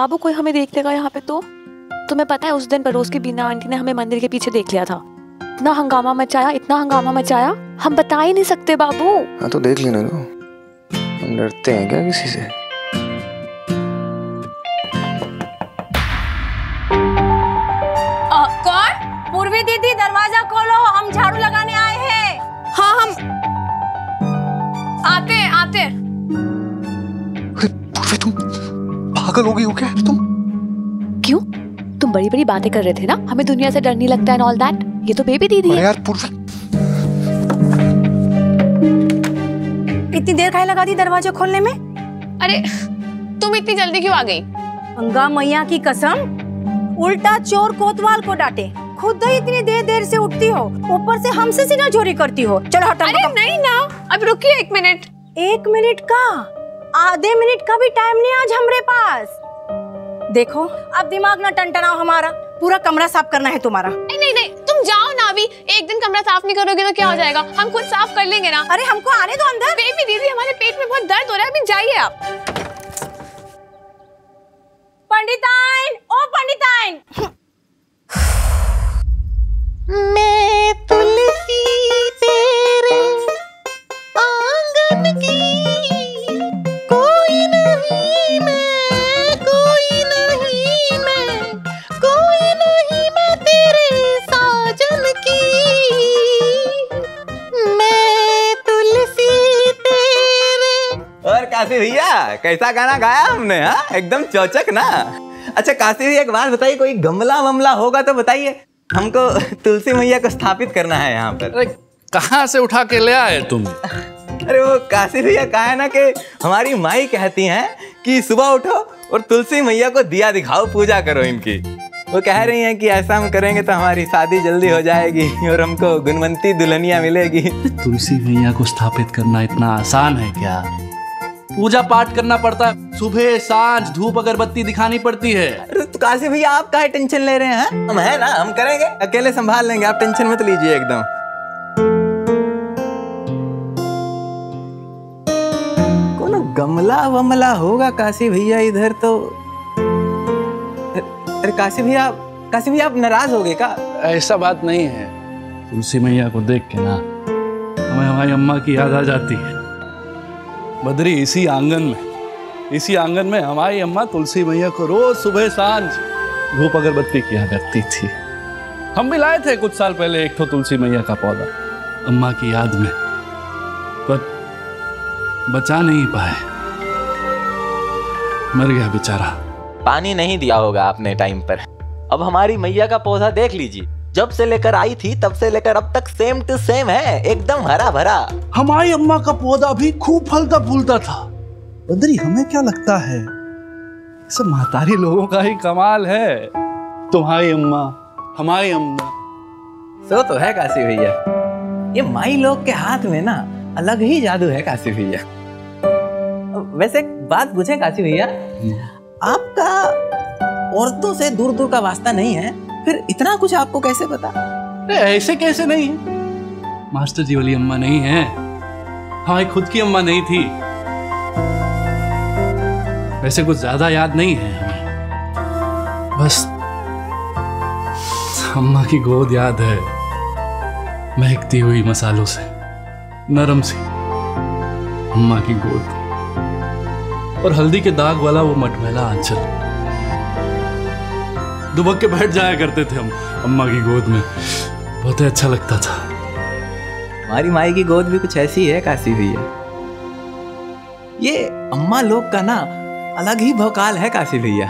बाबू कोई हमें देख लेगा यहाँ पे तो। तुम्हें पता है उस दिन पड़ोस की बीना आंटी ने हमें मंदिर के पीछे देख लिया था। इतना हंगामा मचाया, इतना हंगामा मचाया, हम बता ही नहीं सकते बाबू। हाँ तो देख लेना दो, हम डरते हैं क्या किसी से? कौन? पूर्वी दीदी दरवाजा खोलो, हम झाड़ू लगाने आए हैं। हाँ हम आते हैं। पूर्वी तुम पागल हो गई हो क्या तुम? क्यों? तुम बड़ी बड़ी बातें कर रहे थे ना, हमें दुनिया से डर नहीं लगता है ऑल दैट। ये तो बेबी दीदी है। यार पूर्वी, इतनी देर काहे लगा दी दरवाजा खोलने में? अरे तुम इतनी जल्दी क्यों आ गई? गंगा मैया की कसम, उल्टा चोर कोतवाल को डांटे। खुद ही इतनी देर से उठती हो, ऊपर से हमसे सीना चोरी करती हो। चलो हटो। अरे नहीं ना, अब रुकिए 1 मिनट। 1 मिनट का, आधे मिनट का भी टाइम नहीं आज हमारे पास। देखो अब दिमाग ना टनटनाओ हमारा, पूरा कमरा साफ करना है तुम्हारा। नहीं, तुम जाओ ना। अभी एक दिन कमरा साफ नहीं करोगे तो क्या हो जाएगा? हम खुद साफ कर लेंगे ना। अरे हमको आने दो अंदर। बेबी दीदी, हमारे पेट में बहुत दर्द हो रहा है, अभी जाइए आप। पंडिताइन, ओ पंडिताइन। मैं तुलसी तेरे आंगन की, कोई नहीं मैं, कोई नहीं मैं, कोई नहीं मैं तेरे साजन की। मैं तुलसी तेरे। और काशी भैया, कैसा गाना गाया हमने? हाँ एकदम चौचक ना। अच्छा काशी भैया, एक बात बताइए, कोई गमला वमला होगा तो बताइए, हमको तुलसी मैया को स्थापित करना है यहाँ पर। अरे कहाँ से उठा के ले आए तुम? अरे वो काशी भैया कहा है ना कि हमारी माई कहती हैं कि सुबह उठो और तुलसी मैया को दिया दिखाओ, पूजा करो इनकी। वो कह रही हैं कि ऐसा हम करेंगे तो हमारी शादी जल्दी हो जाएगी और हमको गुणवंती दुल्हनिया मिलेगी। तुलसी मैया को स्थापित करना इतना आसान है क्या? पूजा पाठ करना पड़ता है, सुबह सांझ धूप अगरबत्ती दिखानी पड़ती है। अरे तो काशी भैया आप काहे टेंशन ले रहे हैं? हम है ना, हम करेंगे, अकेले संभाल लेंगे, आप टेंशन मत लीजिए एकदम। कौन गमला वमला होगा काशी भैया इधर तो। अरे काशी भैया आप नाराज हो गए क्या? ऐसा बात नहीं है। तुलसी मैया को देख के ना हमें हमारी अम्मा की याद आ जाती है। बद्री, इसी आंगन में हमारी अम्मा तुलसी मैया को रोज सुबह सांझ धूप अगरबत्ती किया करती थी। हम भी लाए थे कुछ साल पहले एक तो तुलसी मैया का पौधा अम्मा की याद में, पर बचा नहीं पाए, मर गया बेचारा। पानी नहीं दिया होगा आपने टाइम पर। अब हमारी मैया का पौधा देख लीजिए, जब से लेकर आई थी तब से लेकर अब तक सेम टू सेम है, एकदम हरा भरा। हमारी अम्मा का पौधा भी खूब फलता फूलता था। बद्री, हमें क्या लगता है सब महतारी लोगों का ही कमाल है? तुम्हारी अम्मा, हमारी अम्मा। सो तो है काशी भैया, ये माई लोग के हाथ में ना अलग ही जादू है काशी भैया। वैसे एक बात पूछें काशी भैया, आपका औरतों से दूर दूर का वास्ता नहीं है, फिर इतना कुछ आपको कैसे पता? ऐसे कैसे नहीं है? मास्टर जी वाली अम्मा नहीं है, हमारी खुद की अम्मा नहीं थी। वैसे कुछ ज्यादा याद नहीं है हमें, बस अम्मा की गोद याद है, महकती हुई मसालों से, नरम सी अम्मा की गोद, और हल्दी के दाग वाला वो मटमैला आंचल। दुबक के बैठ जाया करते थे हम अम्मा की गोद में, बहुत ही अच्छा लगता था। हमारी माई की गोद भी कुछ ऐसी है काशी भैया। ये अम्मा लोग का ना अलग ही भौकाल है काशी भैया।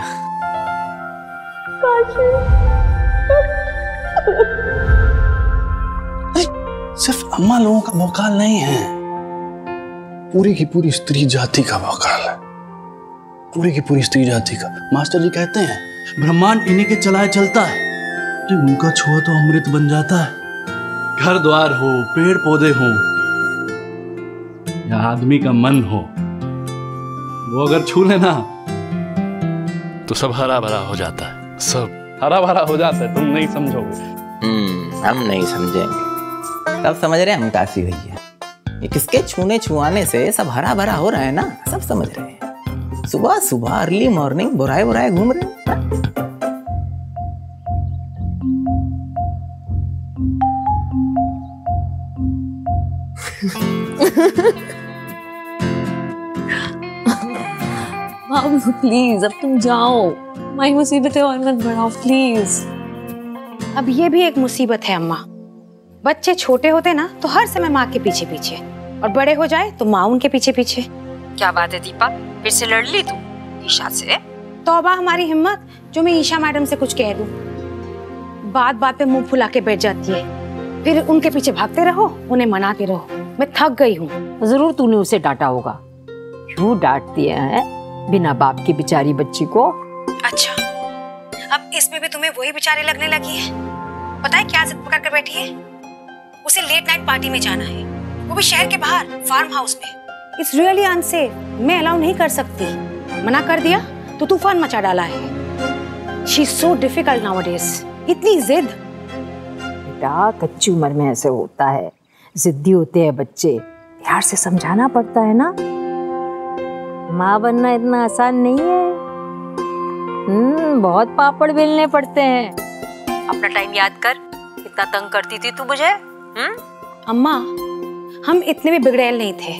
सिर्फ अम्मा लोगों का भौकाल नहीं है, पूरी की पूरी स्त्री जाति का भौकाल है, पूरी की पूरी स्त्री जाति का। मास्टर जी कहते हैं ब्रह्मांड इन्हीं के चलाए चलता है, जब उनका छुआ तो अमृत बन जाता है। घर द्वार हो, पेड़ पौधे हो या आदमी का मन हो, वो अगर छू लेना तो सब हरा भरा हो जाता है, सब हरा भरा हो जाता है। तुम नहीं समझोगे। हम नहीं समझेंगे, सब समझ रहे हैं हम काशी भैया। ये किसके छूने छुआने से सब हरा भरा हो रहा है ना, सब समझ रहे हैं। सुबह सुबह अर्ली मॉर्निंग बुराए बुराए घूम रहे हो। बाबू प्लीज अब तुम जाओ, माई मुसीबतें और मत बढ़ाओ प्लीज। अब ये भी एक मुसीबत है अम्मा। बच्चे छोटे होते ना तो हर समय माँ के पीछे पीछे, और बड़े हो जाए तो माँ उनके पीछे पीछे। क्या बात है दीपा, फिर से लड़ ली तू ईशा से? तौबा हमारी हिम्मत जो मैं ईशा मैडम से कुछ कह दूं। बात बात पे मुंह फुला के बैठ जाती है, फिर उनके पीछे भागते रहो, उन्हें मनाते रहो। मैं थक गई हूँ। जरूर तूने उसे डांटा होगा। क्यों डांट दिया है बिना बाप की बेचारी बच्ची को? अच्छा, अब इसमें भी तुम्हें वही बेचारे लगने लगी है। पता है क्या जिद पकड़ कर बैठी है? उसे लेट नाइट पार्टी में जाना है, वो भी शहर के बाहर फार्म हाउस में। इट्स रियली अनसेफ, मैं अलाउ नहीं कर सकती। मना कर दिया तो तूफान मचा डाला है। She is so difficult nowadays. इतनी जिद। बेटा कच्ची उम्र में ऐसे होता है, जिद्दी होते हैं बच्चे, प्यार से समझाना पड़ता है ना। माँ बनना इतना आसान नहीं है। बहुत पापड़ बेलने पड़ते हैं। अपना टाइम याद कर, कितना तंग करती थी तू मुझे। अम्मा, हम इतने भी बिगड़ैल नहीं थे।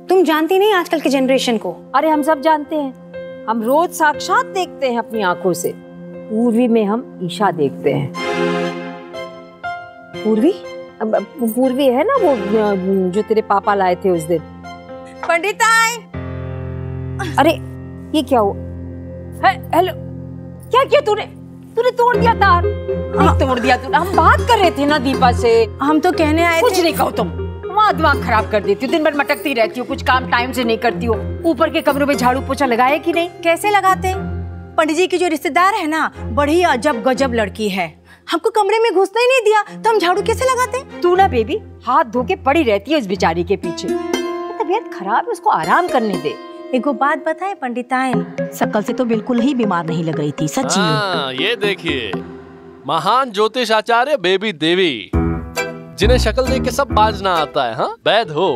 तुम जानती नहीं आजकल की जनरेशन को। अरे हम सब जानते हैं, हम रोज साक्षात देखते हैं अपनी आंखों से। पूर्वी में हम ईशा देखते हैं। पूर्वी? पूर्वी है ना वो जो तेरे पापा लाए थे उस दिन। पंडिताई! अरे ये क्या हुआ? हेलो, क्या किया तूने? तूने तोड़ दिया तार? नहीं तोड़ दिया तूने, हम बात कर रहे थे ना दीपा से। हम तो कहने आए थे। कुछ नहीं कहो तुम, वहाँ दिमाग खराब कर देती हो, दिन भर मटकती रहती हो, कुछ काम टाइम से नहीं करती हो। ऊपर के कमरों में झाड़ू पोछा लगाए कि नहीं? कैसे लगाते? पंडित जी की जो रिश्तेदार है ना, बड़ी अजब गजब लड़की है। हमको कमरे में घुसने ही नहीं दिया, तो हम झाड़ू कैसे लगाते? तू ना बेबी हाथ धो के पड़ी रहती है इस बेचारी के पीछे। तबीयत खराब है, उसको आराम करने दे। एगो बात बताए पंडिताइन, शकल से तो बिल्कुल ही बीमार नहीं लग रही थी सच्ची। ये देखिए महान ज्योतिष आचार्य बेबी देवी, जिन्हें शक्ल देख के सब बाजना आता है। हाँ, वैद हो,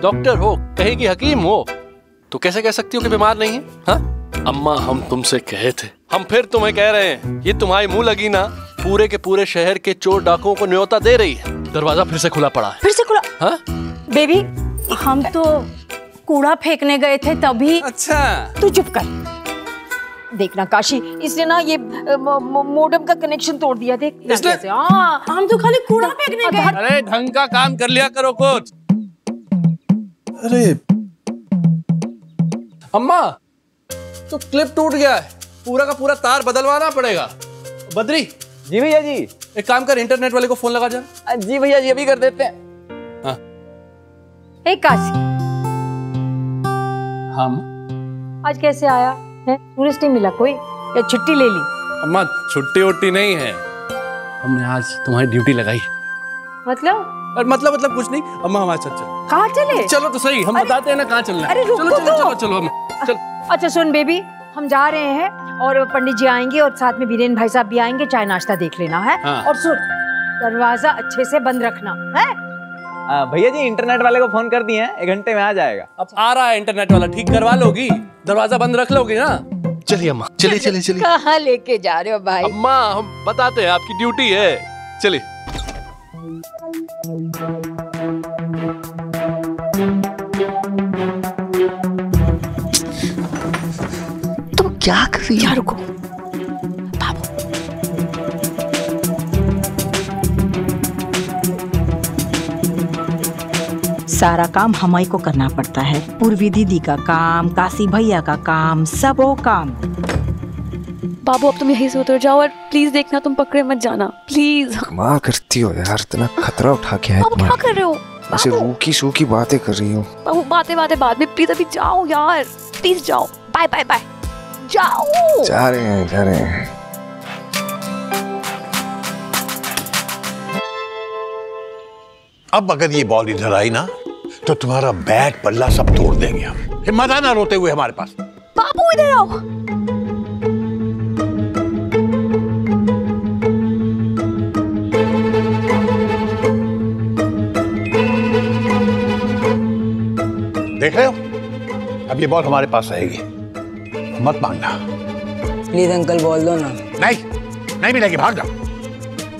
डॉक्टर हो, कहीं की हकीम हो, तो कैसे कह सकती हो कि बीमार नहीं है? हाँ अम्मा, हम तुमसे कहे थे, हम फिर तुम्हें कह रहे हैं, ये तुम्हारी मुंह लगी ना, पूरे के पूरे शहर के चोर डाकुओं को न्योता दे रही है। दरवाजा फिर से खुला पड़ा है। फिर से खुला? हाँ बेबी, हम तो कूड़ा फेंकने गए थे तभी। अच्छा, तू चुप कर। देखना काशी, इसने ना ये मोडेम का कनेक्शन तोड़ दिया। देख कैसे। हाँ, हम तो खाली कूड़ा फेंकने गए। अरे ढंग का काम कर लिया करो कुछ। अरे अम्मा, तो क्लिप टूट गया है, पूरा का पूरा तार बदलवाना पड़ेगा। बद्री। जी भैया जी। एक काम कर, इंटरनेट वाले को फोन लगा जा। जी भैया जी, अभी कर देते हैं। हाँ। काशी, हम आज कैसे आया है? टूरिस्ट नहीं मिला कोई या छुट्टी ले ली? अम्मा छुट्टी वुट्टी नहीं है, हमने आज तुम्हारी ड्यूटी लगाई। मतलब मतलब कुछ नहीं अम्मा, हमारे साथ चलो। कहाँ चले? चलो तो सही, हम बताते हैं ना कहाँ चलना है। अरे रुको चलो चलो तो। चलो चलो हम चल। अच्छा सुन बेबी, हम जा रहे हैं और पंडित जी आएंगे और साथ में बीरेन भाई साहब भी आएंगे। चाय नाश्ता देख लेना है। हाँ। और सुन, दरवाजा अच्छे से बंद रखना है। भैया जी इंटरनेट वाले को फोन कर दिए हैं, 1 घंटे में आ जाएगा। अब आ रहा है इंटरनेट वाला, ठीक करवा लोगी? दरवाजा बंद रख लोगी ना? चलिए अम्मा, चलिए चलिए चलिए। कहाँ लेके जा रहे हो भाई? अम्मा हम बताते हैं, आपकी ड्यूटी है। चलिए। तो क्या कर रही है? रुको सारा काम हमारी को करना पड़ता है। पूर्वी दीदी का काम, काशी भैया का काम, सब वो काम। बाबू अब तुम यहीं से उतर जाओ और प्लीज देखना तुम पकड़े मत जाना प्लीज। कमाल करती हो यार, इतना खतरा उठा के है बाबू क्या कर रहे हो? ऐसे रूकी सूखी बातें कर रही हो। बाबू बातें बाद में, प्लीज अभी जाओ यार, प्लीज जाओ। बाय बाय बाय, जाओ। जा रहे हैं। अब अगर ये बॉल इधर आई ना तो तुम्हारा बैट पल्ला सब तोड़ देंगे हम। हिम्मत आना रोते हुए हमारे पास। बाबू इधर आओ। देख रहे हो, अब ये बॉल हमारे पास रहेगी। मत मांगना। प्लीज अंकल बोल दो ना। नहीं मिलेगी, भाग जा।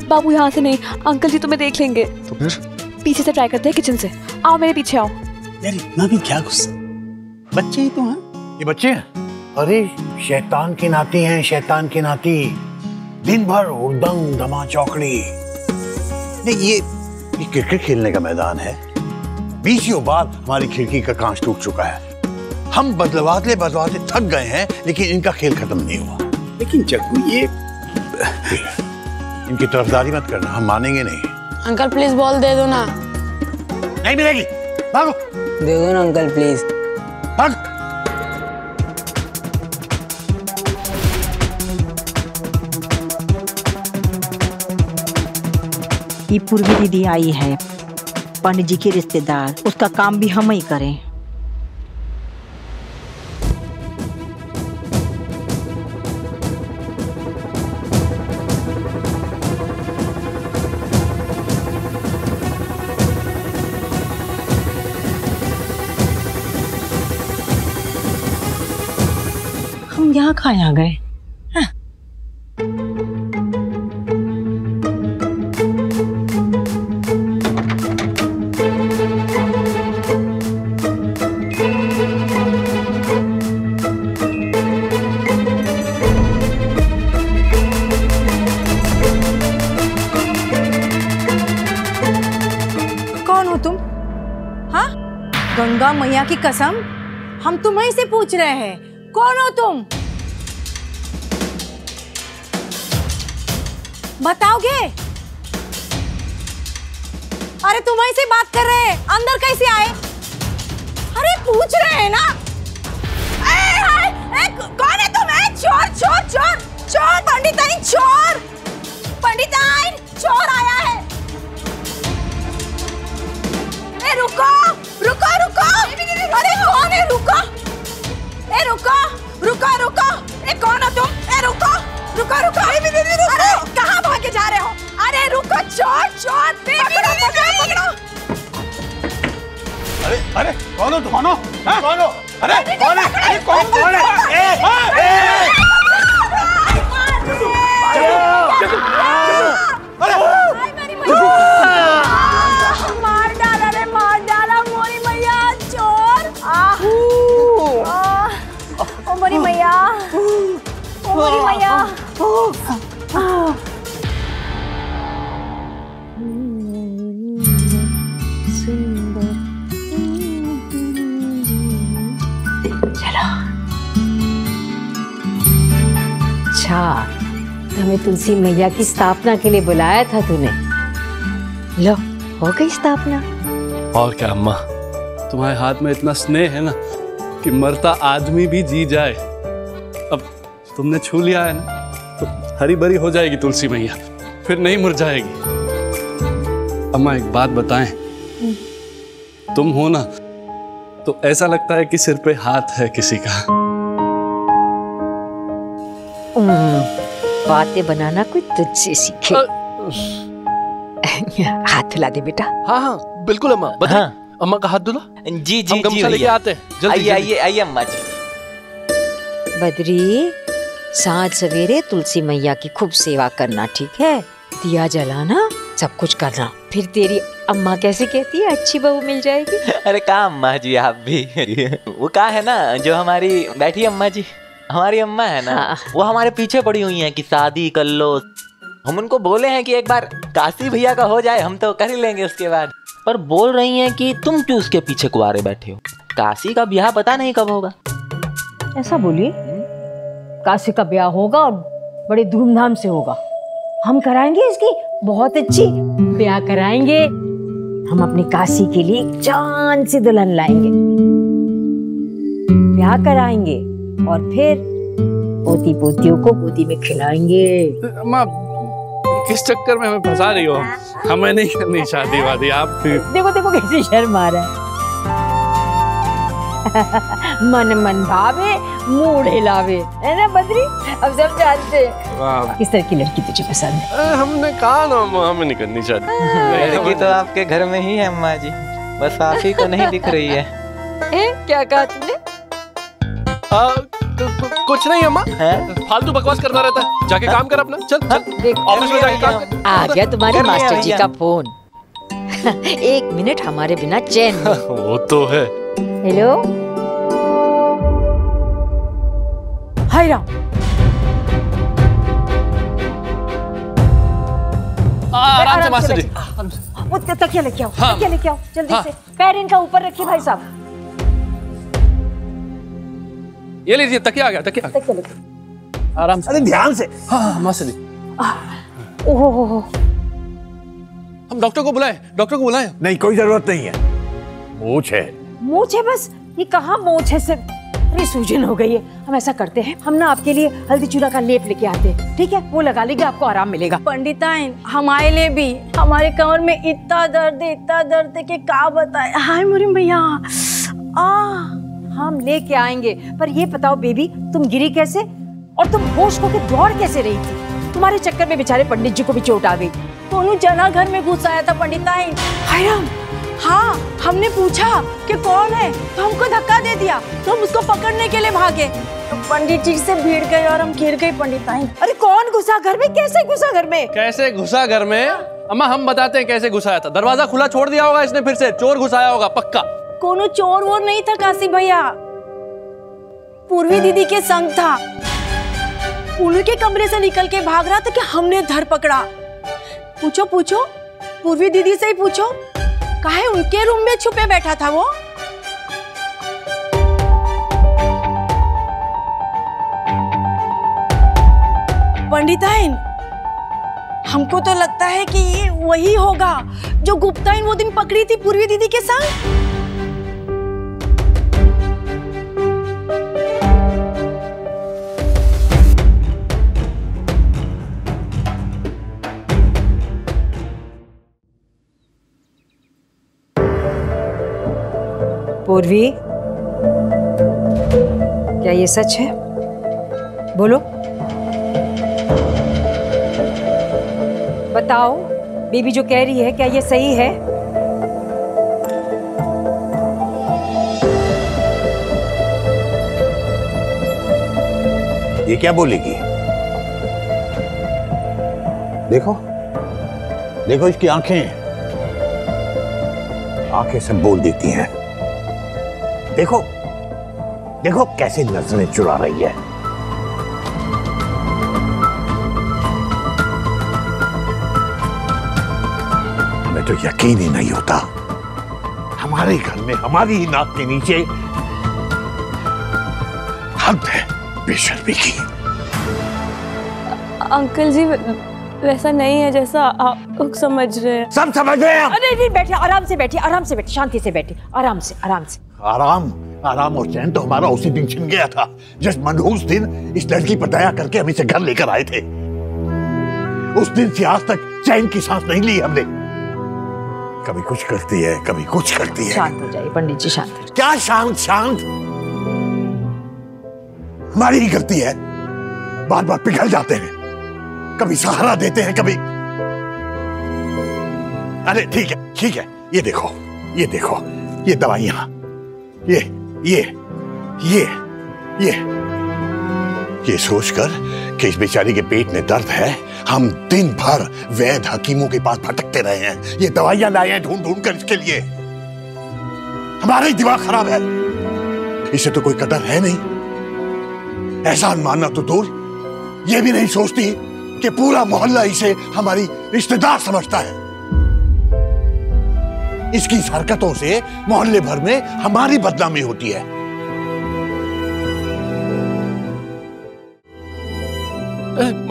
बाबू यहाँ से नहीं, अंकल जी तुम्हें देख लेंगे। तो फिर पीछे से ट्राई करते हैं, किचन से। आओ मेरे पीछे आओ। यार इतना भी क्या गुस्सा, बच्चे ही तो हैं। ये बच्चे हैं? अरे शैतान की नाती हैं, शैतान की नाती। दिन भर उड़दंग दमा चौकड़ी। नहीं ये क्रिकेट खेलने का मैदान है। 20 बाद हमारी खिड़की का कांच टूट चुका है। हम बदलवाते थक गए हैं, लेकिन इनका खेल खत्म नहीं हुआ। लेकिन जग्गू ये इनकी तरफदारी मत करना, हम मानेंगे नहीं। अंकल प्लीज बॉल दे दो ना। नहीं मिलेगी, भागो। दे दो ना अंकल प्लीज। भाग। ये पूर्वी दीदी आई है, पंडित जी की रिश्तेदार। उसका काम भी हम ही करें। हम यहाँ कहाँ आ गए? कौन हो तुम? हाँ, गंगा मैया की कसम, हम तुम्हीं से पूछ रहे हैं, कौन हो तुम? बताओगे? अरे तुम्हीं से बात कर रहे हैं, अंदर कैसे आए? अरे पूछ रहे हैं ना। कौन है तुम? चोर चोर चोर चोर, पंडिताइन चोर, पंडिताइन चोर आया है। रुको रुको रुको, अरे कौन है? रुको, रुको रुको रुको, कौन हो तुम? रुको रुको रुको, अरे कहाँ भागे जा रहे हो? अरे रुको, चोर चोर, पकड़ो पकड़ो पकड़ो। अरे कौन हो तुम? कौन हो? अरे कौन है? अरे कौन है? मार डाला रे, मार डाला मोरी मैया, चोर। ओ मोरी मैया, ओ मोरी मैया। अच्छा, हमें तुलसी मैया की स्थापना के लिए बुलाया था तूने। लो, हो गई स्थापना। और क्या अम्मा, तुम्हारे हाथ में इतना स्नेह है ना कि मरता आदमी भी जी जाए। अब तुमने छू लिया है ना, तो हरी भरी हो जाएगी तुलसी मैया, फिर नहीं मुरझाएगी। अम्मा एक बात बताएं, तुम हो ना तो ऐसा लगता है कि सिर पे हाथ है किसी का। बातें बनाना कोई तुझसे सीखे। हाथ हिला दे बेटा। हाँ हाँ बिल्कुल अम्मा। हाँ। अम्मा का हाथ धुला। जी हम गमछा लेके आते हैं। जल्दी आइए अम्मा जी। बद्री, साँझ सवेरे तुलसी मैया की खूब सेवा करना, ठीक है? दिया जलाना, सब कुछ करना। फिर तेरी अम्मा कैसे कहती है, अच्छी बहू मिल जाएगी। अरे कहा अम्मा जी आप भी। वो कहा है ना, जो हमारी बैठी अम्मा जी, हमारी अम्मा है ना, हाँ। वो हमारे पीछे पड़ी हुई हैं कि शादी कर लो। हम उनको बोले हैं कि एक बार काशी भैया का हो जाए, हम तो कर ही लेंगे उसके बाद। पर बोल रही हैं कि तुम क्यों उसके पीछे कुंवारे बैठे हो, काशी का ब्याह पता नहीं कब होगा। ऐसा बोलिए, काशी का ब्याह होगा और बड़े धूमधाम से होगा। हम कराएंगे इसकी बहुत अच्छी ब्याह कराएंगे। हम अपनी काशी के लिए जान से दुल्हन लाएंगे, ब्याह कराएंगे और फिर पोती पोतियों को गोदी में खिलाएंगे। अम्मा किस चक्कर में हमें फंसा रही हो? हमें नहीं करनी शादी वादी। आप देखो देखो कैसी शर्म आ रहा है। मन मन भावे मूड हिलावे, है ना बद्री? अब सब जानते हैं किस तरह की लड़की तुझे पसंद है। हमने कहा ना हमें नहीं करनी शादी। लड़की तो आपके घर में ही है अम्मा जी, बस आप ही को नहीं दिख रही है। क्या कहा तूने? कुछ नहीं अम्मा, फालतू बकवास करता रहता है। जाके काम कर अपना, चल चल ऑफिस में जाके काम कर। आ गया तुम्हारे मास्टर जी का फोन। 1 मिनट हमारे बिना चैन नहीं। वो तो है। हेलो, हाय राम। आराम से मास्टर जी। वो तकिया लेके आओ, हाँ। तकिया लेके आओ जल्दी हाँ। से। पैर इनका ऊपर रखिए भाई साहब। ये लीजिए, तकिया आ गया, तकिया। तकिया लेके आराम से। अरे ध्यान से। हाँ मास्टर जी। ओहो, हम डॉक्टर को बुलाएं, डॉक्टर को बुलाएं। नहीं, कोई जरूरत नहीं है। मूछ है। मूछ है बस? ये कहाँ मूछ है सिर्फ? अरे सूजन हो गई है। हम ऐसा करते हैं, हम ना आपके लिए हल्दी चूरा का लेप लेके आते हैं, ठीक है? वो लगा लेंगे, आपको आराम मिलेगा। पंडिताइन, हमारे लिए भी, हमारे कमर में इतना दर्द है कि क्या बताए। हाय मुरीम भैया। हम लेके आएंगे, पर ये बताओ बेबी, तुम गिरी कैसे और तुम होश खो के दौड़ कैसे रही थी? तुम्हारे चक्कर में बेचारे पंडित जी को भी चोट आ गई। दोनों जना घर में घुस आया था पंडिताइन। हाय राम। हाँ, हमने पूछा कि कौन है, तो हमको धक्का दे दिया, तो हम उसको पकड़ने के लिए भागे, तो पंडित जी से भीड़ गए और हम गिर गए पंडिताइन। अरे कौन घुसा घर में? कैसे घुसा घर में? कैसे घुसा घर में? अम्मा हम बताते हैं कैसे घुसाया था। दरवाजा खुला छोड़ दिया होगा इसने, फिर से चोर घुसाया होगा पक्का। कोनो चोर वोर नहीं था काशी भैया, पूर्वी दीदी के संग था। उन्हीं के कमरे से निकल के भाग रहा था कि हमने धर पकड़ा। पूछो पूछो, पूर्वी दीदी से ही पूछो, काहे उनके रूम में छुपे बैठा था वो। पंडिताइन, हमको तो लगता है कि ये वही होगा जो गुप्ताइन वो दिन पकड़ी थी पूर्वी दीदी के संग। पूर्वी, क्या ये सच है? बोलो, बताओ, बेबी जो कह रही है क्या ये सही है? ये क्या बोलेगी? देखो, देखो इसकी आंखें, आंखें सब बोल देती हैं। देखो, देखो कैसे नजरें चुरा रही है। हमें तो यकीन ही नहीं होता, हमारे घर में हमारी ही नाक के नीचे हद है बेशर्मी की। अंकल जी वैसा नहीं है जैसा आप लोग समझ रहे हैं। सब समझ रहे हैं हम। अरे नहीं, बैठिए, आराम से बैठिए, आराम से बैठिए, शांति से बैठिए, आराम से, आराम से। आराम, आराम और चैन तो हमारा उसी दिन छिन गया था जिस मनहूस दिन इस लड़की पर दया करके हम इसे घर लेकर आए थे। उस दिन से आज तक चैन की सांस नहीं ली हमने। कभी कुछ करती है, कभी कुछ करती है। शांत हो जाइए पंडित जी, शांत हो जाइए। क्या शांत? शांत हमारी ही गलती है, बार बार पिघल जाते हैं, कभी सहारा देते हैं, कभी। अरे ठीक है, ठीक है, ये देखो, ये देखो, ये दवाइयां, ये सोचकर कि इस बेचारी के पेट में दर्द है, हम दिन भर वैद्य हकीमों के पास भटकते रहे हैं। ये दवाइयां लाए हैं ढूंढ ढूंढ कर इसके लिए। हमारा ही दिमाग खराब है, इसे तो कोई कदर है नहीं। एहसान मानना तो दूर, ये भी नहीं सोचती कि पूरा मोहल्ला इसे हमारी रिश्तेदार समझता है। इसकी इस हरकतों से मोहल्ले भर में हमारी बदनामी होती है।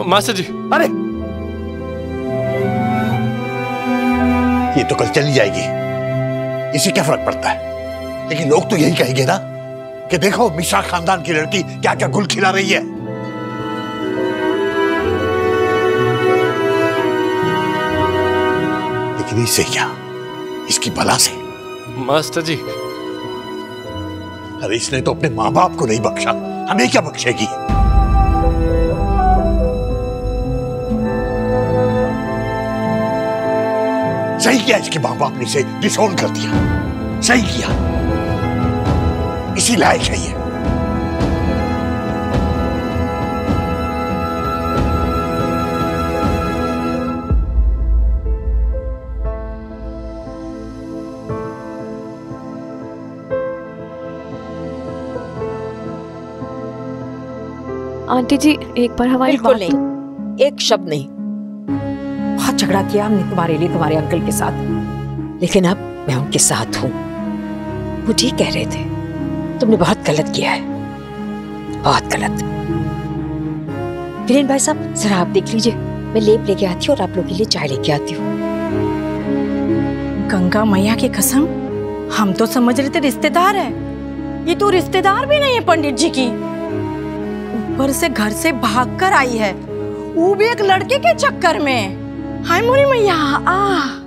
मास्टर जी, अरे ये तो कल चली जाएगी, इसे क्या फर्क पड़ता है? लेकिन लोग तो यही कहेंगे ना कि देखो मिश्रा खानदान की लड़की क्या क्या गुल खिला रही है। लेकिन इससे क्या, इसकी भला से। मास्टर जी, अरे इसने तो अपने माँ बाप को नहीं बख्शा, हमें क्या बख्शेगी? सही किया इसके माँ बाप ने इसे डिसोन कर दिया, सही किया, इसी लायक है ये। आंटी जी एक बार हमारी बिल्कुल बात नहीं, एक शब्द नहीं। बहुत झगड़ा किया हमने तुम्हारे लिए, तुम्हारे अंकल के साथ, लेकिन अब मैं उनके साथ हूँ। वो ठीक कह रहे थे, तुमने बहुत गलत किया है, बहुत गलत। विरेन भाई साहब जरा आप देख लीजिए, मैं लेप लेके आती हूँ और आप लोगों के लिए चाय लेके आती हूँ। गंगा मैया की कसम, हम तो समझ रहे थे रिश्तेदार है, ये तो रिश्तेदार भी नहीं है पंडित जी की। ऊपर से घर से भागकर आई है, वो भी एक लड़के के चक्कर में। हाय मोरी मैया।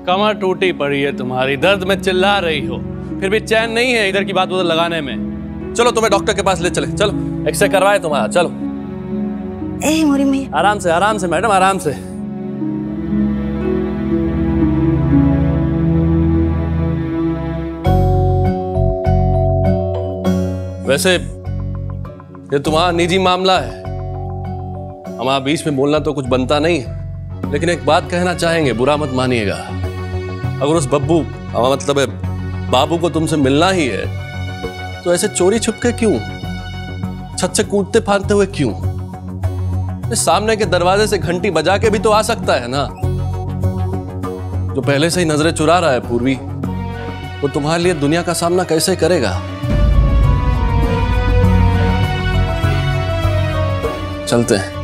कमर टूटी पड़ी है तुम्हारी, दर्द में चिल्ला रही हो, फिर भी चैन नहीं है इधर की बात उधर लगाने में। चलो तुम्हें डॉक्टर के पास ले चले, चलो एक्सरे करवाए तुम्हारा, चलो। ए मोरी मैया, आराम से मैडम, आराम से। वैसे ये तुम्हारा निजी मामला है, हमारा बीच में बोलना तो कुछ बनता नहीं है, लेकिन एक बात कहना चाहेंगे, बुरा मत मानिएगा। अगर उस बब्बू, हमारा मतलब है बाबू को तुमसे मिलना ही है, तो ऐसे चोरी छुपके क्यों, छत से कूदते फांदते हुए क्यों? सामने के दरवाजे से घंटी बजा के भी तो आ सकता है ना। जो पहले से ही नजरें चुरा रहा है पूर्वी, वो तुम्हारे लिए दुनिया का सामना कैसे करेगा? चलते हैं।